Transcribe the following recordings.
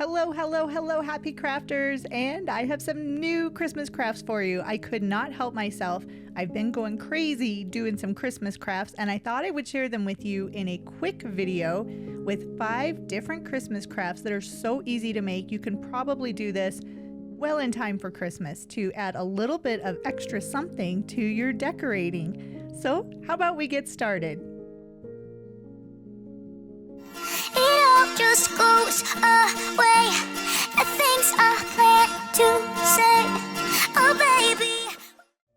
Hello, hello, hello, happy crafters, and I have some new Christmas crafts for you. I could not help myself. I've been going crazy doing some Christmas crafts, and I thought I would share them with you in a quick video with 5 different Christmas crafts that are so easy to make. You can probably do this well in time for Christmas to add a little bit of extra something to your decorating. So, how about we get started? Just goes away. The things I plan to say. Oh, baby.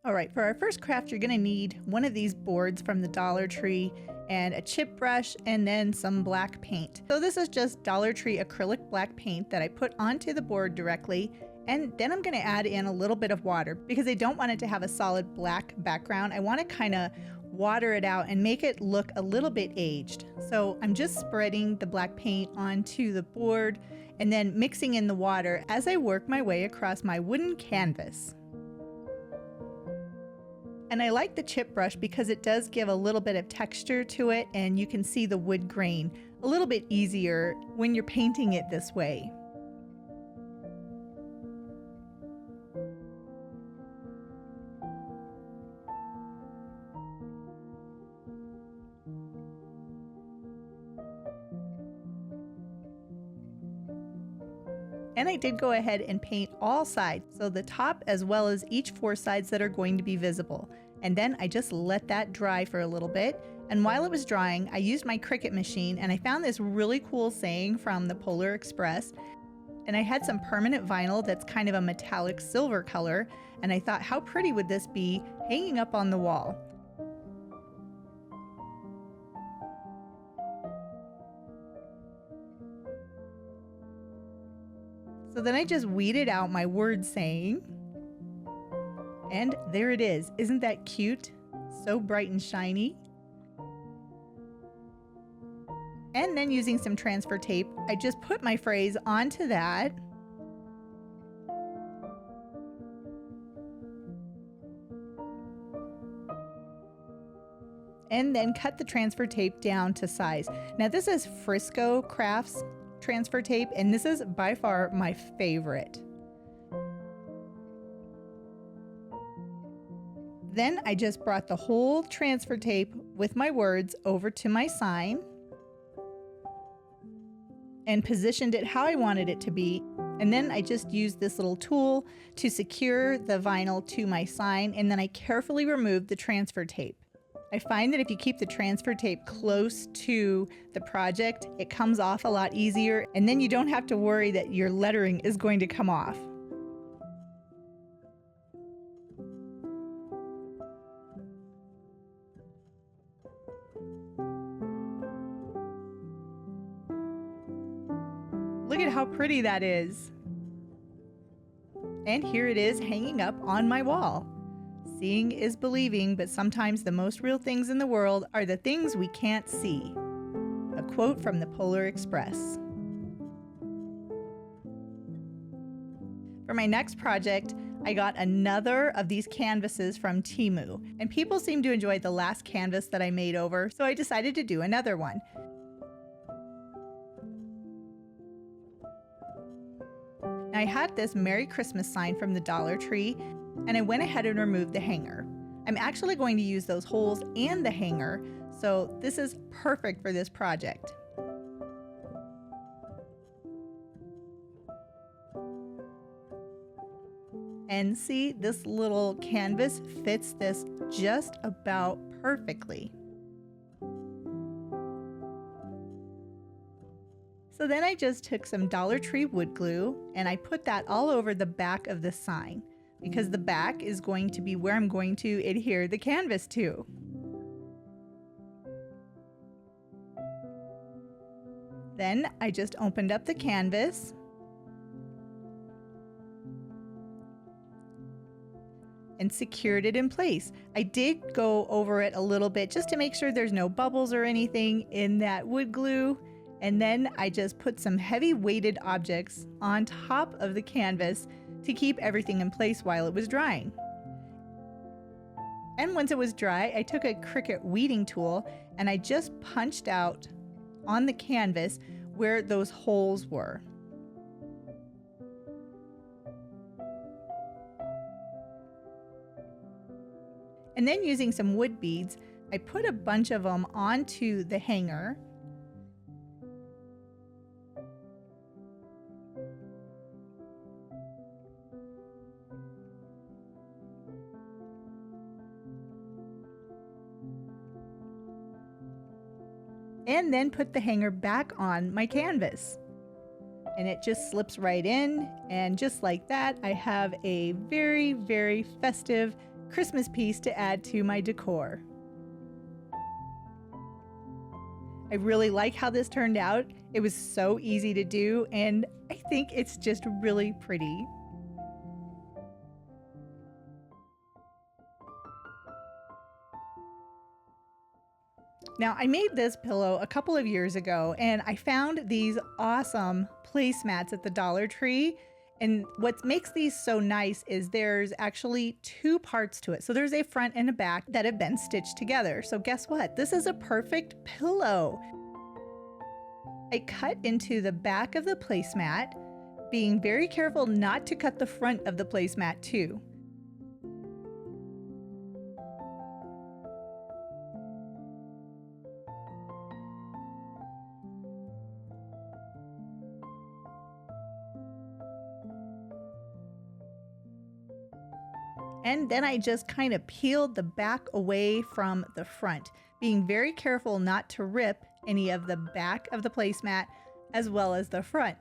All right, for our first craft, you're gonna need one of these boards from the Dollar Tree and a chip brush and then some black paint. So this is just Dollar Tree acrylic black paint that I put onto the board directly. And then I'm gonna add in a little bit of water because I don't want it to have a solid black background. I wanna kinda water it out and make it look a little bit aged. So I'm just spreading the black paint onto the board and then mixing in the water as I work my way across my wooden canvas. And I like the chip brush because it does give a little bit of texture to it, and you can see the wood grain a little bit easier when you're painting it this way. And I did go ahead and paint all sides, so the top as well as each 4 sides that are going to be visible. And then I just let that dry for a little bit. And while it was drying, I used my Cricut machine and I found this really cool saying from the Polar Express. And I had some permanent vinyl that's kind of a metallic silver color. And I thought, how pretty would this be hanging up on the wall? So then I just weeded out my word saying, and there it is. Isn't that cute? So bright and shiny. And then using some transfer tape, I just put my phrase onto that. And then cut the transfer tape down to size. Now this is Frisco Crafts transfer tape, and this is by far my favorite. Then I just brought the whole transfer tape with my words over to my sign and positioned it how I wanted it to be. And then I just used this little tool to secure the vinyl to my sign, and then I carefully removed the transfer tape. I find that if you keep the transfer tape close to the project, it comes off a lot easier, and then you don't have to worry that your lettering is going to come off. Look at how pretty that is. And here it is hanging up on my wall. Seeing is believing, but sometimes the most real things in the world are the things we can't see. A quote from the Polar Express. For my next project, I got another of these canvases from Temu, and people seem to enjoy the last canvas that I made over, so I decided to do another one. Now, I had this Merry Christmas sign from the Dollar Tree, and I went ahead and removed the hanger. I'm actually going to use those holes and the hanger, so this is perfect for this project. And see, this little canvas fits this just about perfectly. So then I just took some Dollar Tree wood glue and I put that all over the back of the sign, because the back is going to be where I'm going to adhere the canvas to. Then I just opened up the canvas and secured it in place. I did go over it a little bit just to make sure there's no bubbles or anything in that wood glue. And then I just put some heavy weighted objects on top of the canvas to keep everything in place while it was drying. And once it was dry, I took a Cricut weeding tool and I just punched out on the canvas where those holes were. And then using some wood beads, I put a bunch of them onto the hanger. And then put the hanger back on my canvas. And it just slips right in, and just like that, I have a very, very festive Christmas piece to add to my decor. I really like how this turned out. It was so easy to do, and I think it's just really pretty. Now, I made this pillow a couple of years ago, and I found these awesome placemats at the Dollar Tree. And what makes these so nice is there's actually two parts to it. So there's a front and a back that have been stitched together. So guess what? This is a perfect pillow. I cut into the back of the placemat, being very careful not to cut the front of the placemat too. And then I just kind of peeled the back away from the front, being very careful not to rip any of the back of the placemat as well as the front.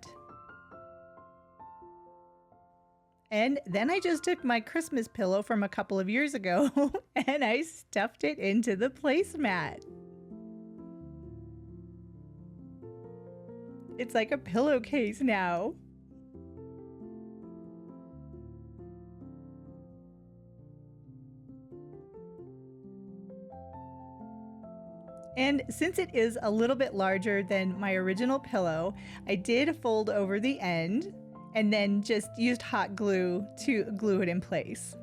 And then I just took my Christmas pillow from a couple of years ago and I stuffed it into the placemat. It's like a pillowcase now. And since it is a little bit larger than my original pillow, I did fold over the end and then just used hot glue to glue it in place.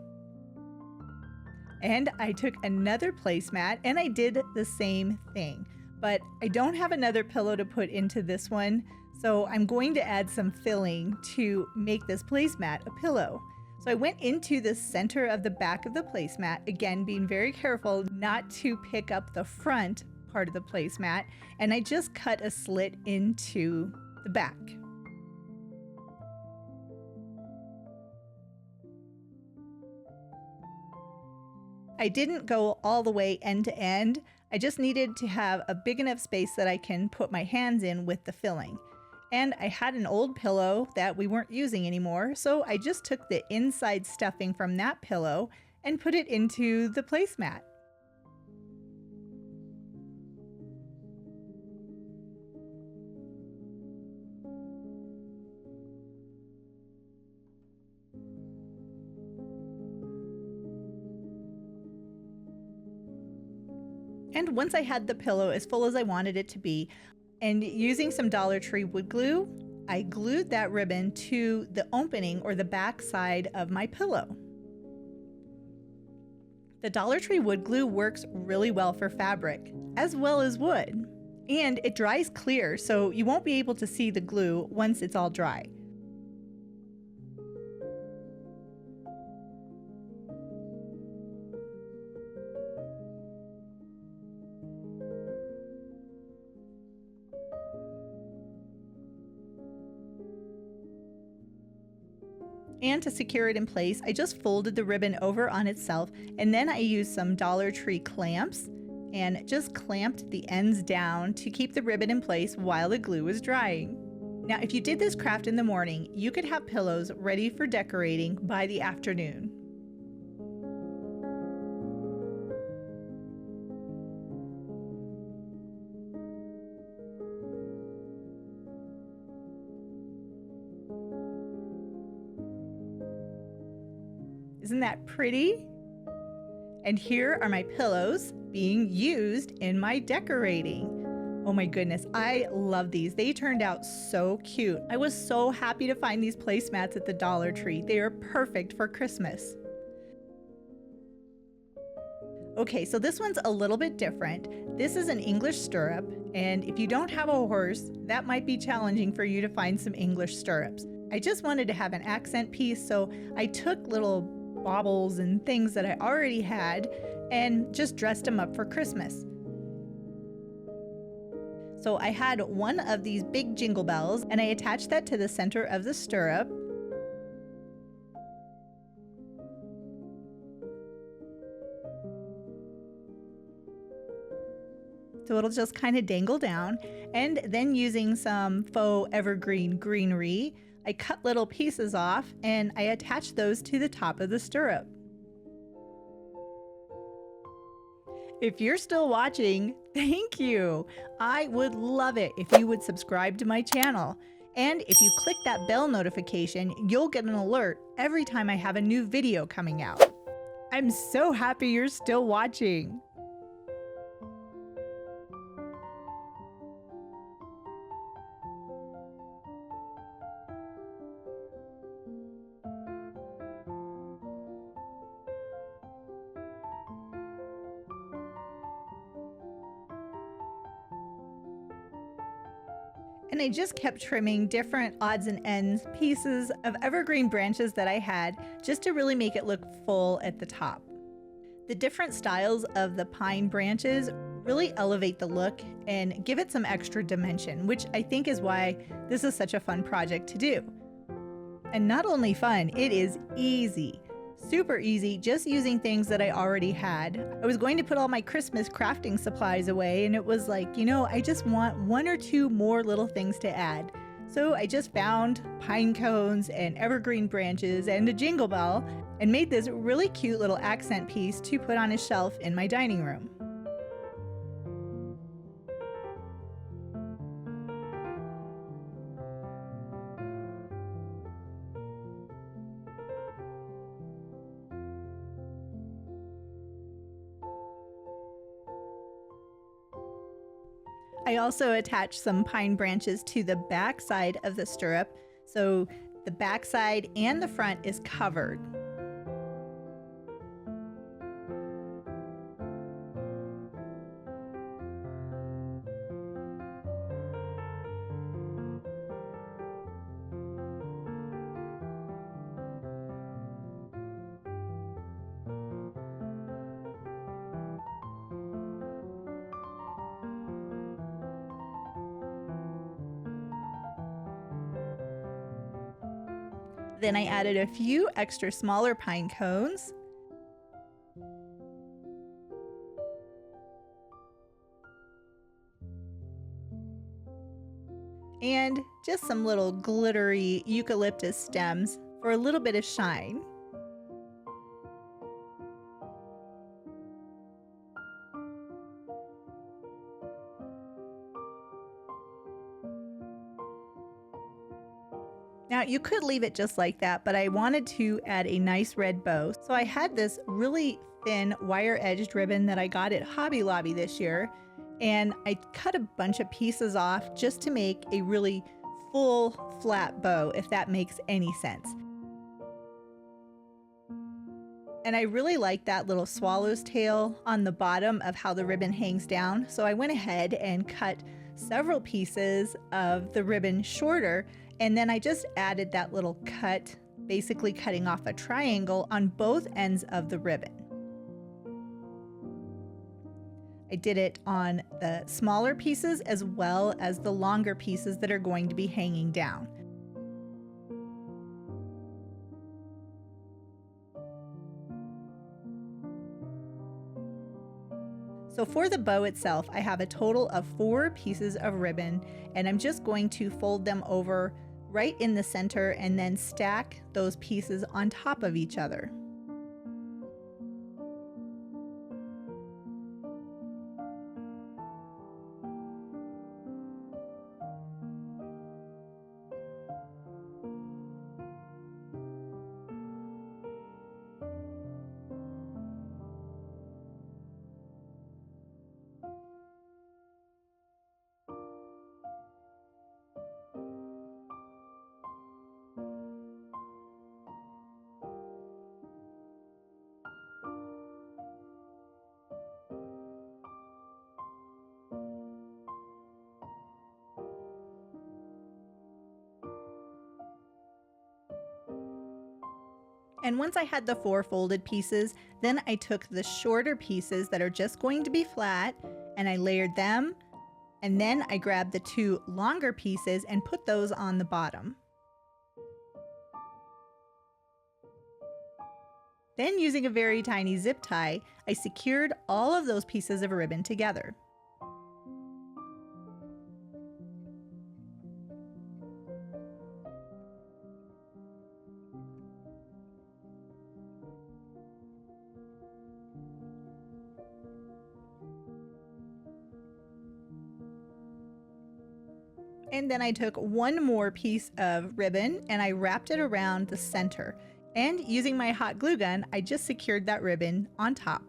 And I took another placemat and I did the same thing, but I don't have another pillow to put into this one, so I'm going to add some filling to make this placemat a pillow. So I went into the center of the back of the placemat, again being very careful not to pick up the front part of the placemat, and I just cut a slit into the back. I didn't go all the way end to end. I just needed to have a big enough space that I can put my hands in with the filling. And I had an old pillow that we weren't using anymore, so I just took the inside stuffing from that pillow and put it into the placemat. And once I had the pillow as full as I wanted it to be, and using some Dollar Tree wood glue, I glued that ribbon to the opening or the back side of my pillow. The Dollar Tree wood glue works really well for fabric, as well as wood. And it dries clear, so you won't be able to see the glue once it's all dry. And to secure it in place, I just folded the ribbon over on itself, and then I used some Dollar Tree clamps and just clamped the ends down to keep the ribbon in place while the glue was drying. Now, if you did this craft in the morning, you could have pillows ready for decorating by the afternoon. Isn't that pretty? And here are my pillows being used in my decorating. Oh my goodness, I love these. They turned out so cute. I was so happy to find these placemats at the Dollar Tree. They are perfect for Christmas. Okay, so this one's a little bit different. This is an English stirrup, and if you don't have a horse, that might be challenging for you to find some English stirrups. I just wanted to have an accent piece, so I took little baubles and things that I already had and just dressed them up for Christmas. So I had one of these big jingle bells and I attached that to the center of the stirrup. So it'll just kind of dangle down, and then using some faux evergreen greenery, I cut little pieces off and I attached those to the top of the stirrup. If you're still watching, thank you. I would love it if you would subscribe to my channel. And if you click that bell notification, you'll get an alert every time I have a new video coming out. I'm so happy you're still watching. And I just kept trimming different odds and ends pieces of evergreen branches that I had just to really make it look full at the top. The different styles of the pine branches really elevate the look and give it some extra dimension, which I think is why this is such a fun project to do. And not only fun, it is easy. Super easy, just using things that I already had. I was going to put all my Christmas crafting supplies away, and it was like, I just want one or two more little things to add. So I just found pine cones and evergreen branches and a jingle bell and made this really cute little accent piece to put on a shelf in my dining room. I also attached some pine branches to the back side of the stirrup, so the back side and the front is covered. Then I added a few extra smaller pine cones. And just some little glittery eucalyptus stems for a little bit of shine. Now you could leave it just like that, but I wanted to add a nice red bow. So I had this really thin wire-edged ribbon that I got at Hobby Lobby this year, and I cut a bunch of pieces off just to make a really full flat bow, if that makes any sense. And I really like that little swallow's tail on the bottom of how the ribbon hangs down. So I went ahead and cut several pieces of the ribbon shorter, and then I just added that little cut, basically cutting off a triangle on both ends of the ribbon. I did it on the smaller pieces as well as the longer pieces that are going to be hanging down. So for the bow itself, I have a total of 4 pieces of ribbon, and I'm just going to fold them over right in the center and then stack those pieces on top of each other. And once I had the 4 folded pieces, then I took the shorter pieces that are just going to be flat and I layered them. And then I grabbed the 2 longer pieces and put those on the bottom. Then using a very tiny zip tie, I secured all of those pieces of ribbon together. And then I took one more piece of ribbon and I wrapped it around the center. And using my hot glue gun, I just secured that ribbon on top.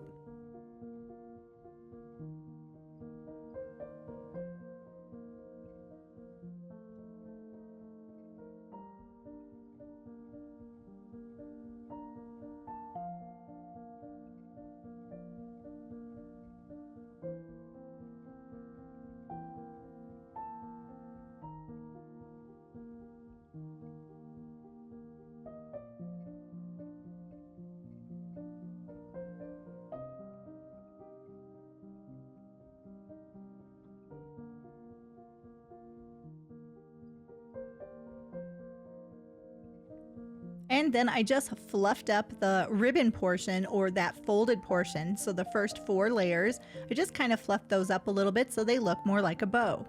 And then I just fluffed up the ribbon portion, or that folded portion. So the first 4 layers, I just kind of fluffed those up a little bit so they look more like a bow.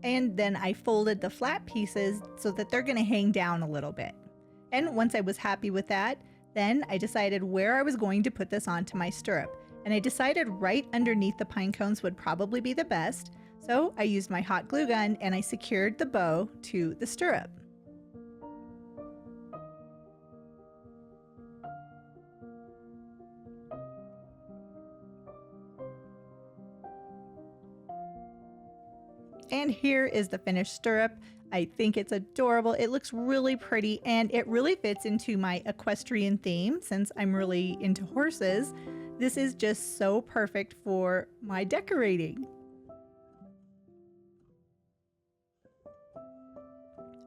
And then I folded the flat pieces so that they're going to hang down a little bit. And once I was happy with that, then I decided where I was going to put this onto my stirrup. And I decided right underneath the pine cones would probably be the best. So I used my hot glue gun and I secured the bow to the stirrup. And here is the finished stirrup. I think it's adorable. It looks really pretty and it really fits into my equestrian theme since I'm really into horses. This is just so perfect for my decorating.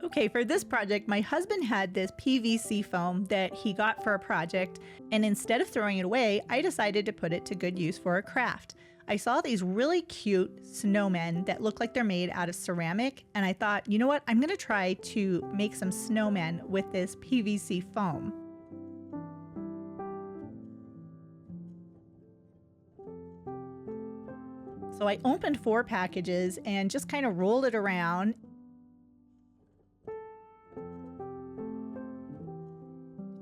Okay, for this project, my husband had this PVC foam that he got for a project, and instead of throwing it away, I decided to put it to good use for a craft. I saw these really cute snowmen that look like they're made out of ceramic, and I thought, you know what, I'm gonna try to make some snowmen with this PVC foam. So I opened 4 packages and just kind of rolled it around.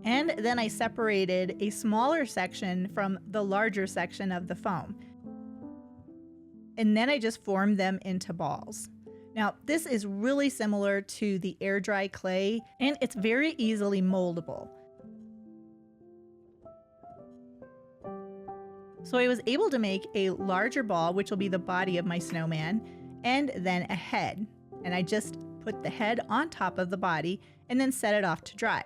And then I separated a smaller section from the larger section of the foam. And then I just formed them into balls. Now, this is really similar to the air dry clay, and it's very easily moldable. So I was able to make a larger ball, which will be the body of my snowman, and then a head. And I just put the head on top of the body and then set it off to dry.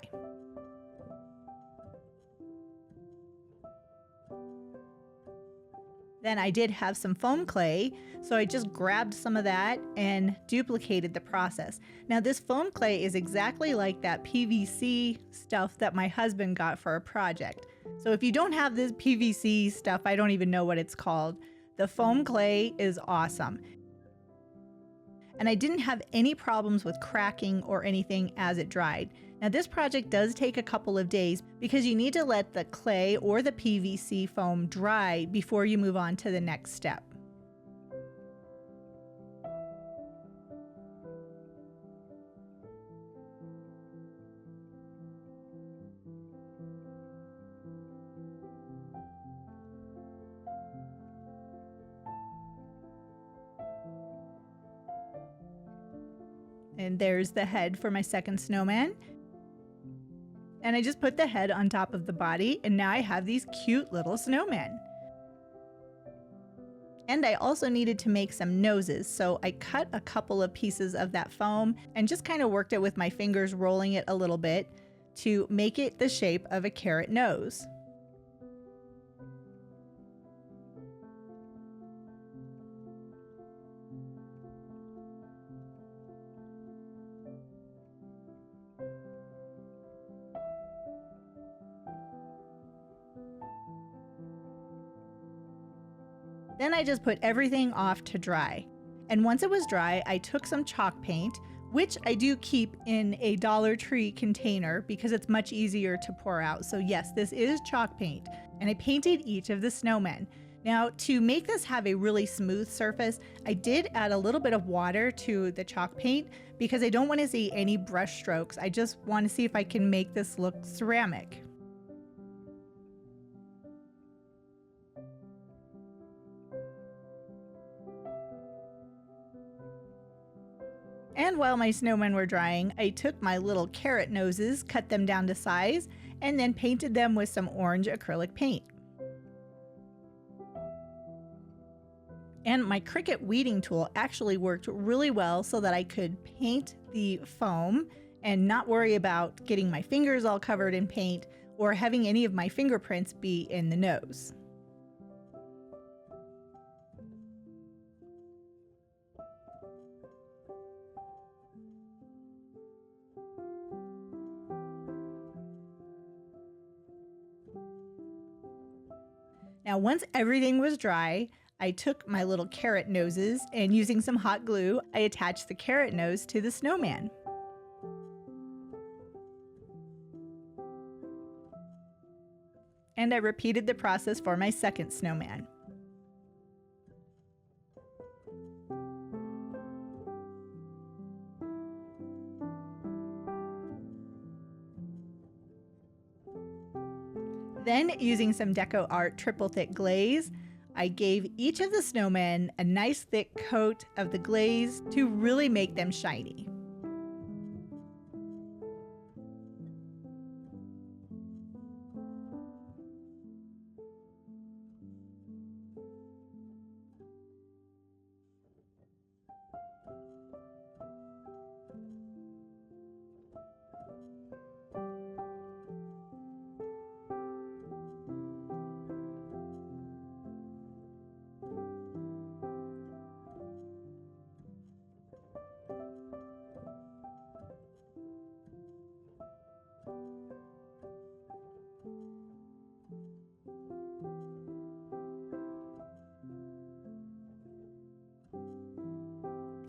Then I did have some foam clay, so I just grabbed some of that and duplicated the process. Now this foam clay is exactly like that PVC stuff that my husband got for a project. So if you don't have this PVC stuff, I don't even know what it's called. The foam clay is awesome. And I didn't have any problems with cracking or anything as it dried. Now this project does take a couple of days because you need to let the clay or the PVC foam dry before you move on to the next step. And there's the head for my second snowman. And I just put the head on top of the body, and now I have these cute little snowmen. And I also needed to make some noses, so I cut a couple of pieces of that foam and just kind of worked it with my fingers, rolling it a little bit to make it the shape of a carrot nose. Then I just put everything off to dry. And once it was dry, I took some chalk paint, which I do keep in a Dollar Tree container because it's much easier to pour out. So yes, this is chalk paint. And I painted each of the snowmen. Now, to make this have a really smooth surface, I did add a little bit of water to the chalk paint because I don't want to see any brush strokes. I just want to see if I can make this look ceramic. And while my snowmen were drying, I took my little carrot noses, cut them down to size, and then painted them with some orange acrylic paint. And my Cricut weeding tool actually worked really well so that I could paint the foam and not worry about getting my fingers all covered in paint or having any of my fingerprints be in the nose. Now, once everything was dry, I took my little carrot noses and using some hot glue, I attached the carrot nose to the snowman. And I repeated the process for my second snowman. Then, using some Deco Art triple thick glaze, I gave each of the snowmen a nice thick coat of the glaze to really make them shiny.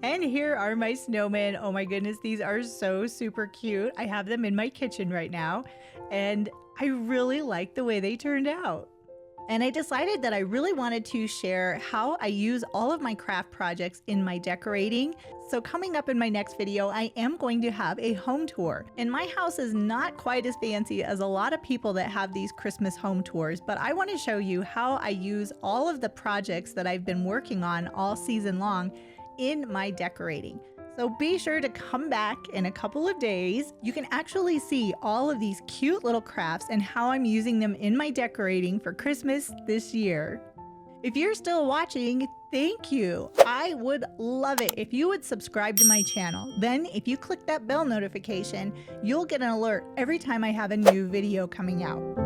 And here are my snowmen. Oh my goodness, these are so super cute. I have them in my kitchen right now, and I really like the way they turned out. And I decided that I really wanted to share how I use all of my craft projects in my decorating. So coming up in my next video, I am going to have a home tour. And my house is not quite as fancy as a lot of people that have these Christmas home tours, but I want to show you how I use all of the projects that I've been working on all season long in my decorating. So be sure to come back in a couple of days. You can actually see all of these cute little crafts and how I'm using them in my decorating for Christmas this year. If you're still watching, thank you. I would love it if you would subscribe to my channel. Then if you click that bell notification, you'll get an alert every time I have a new video coming out.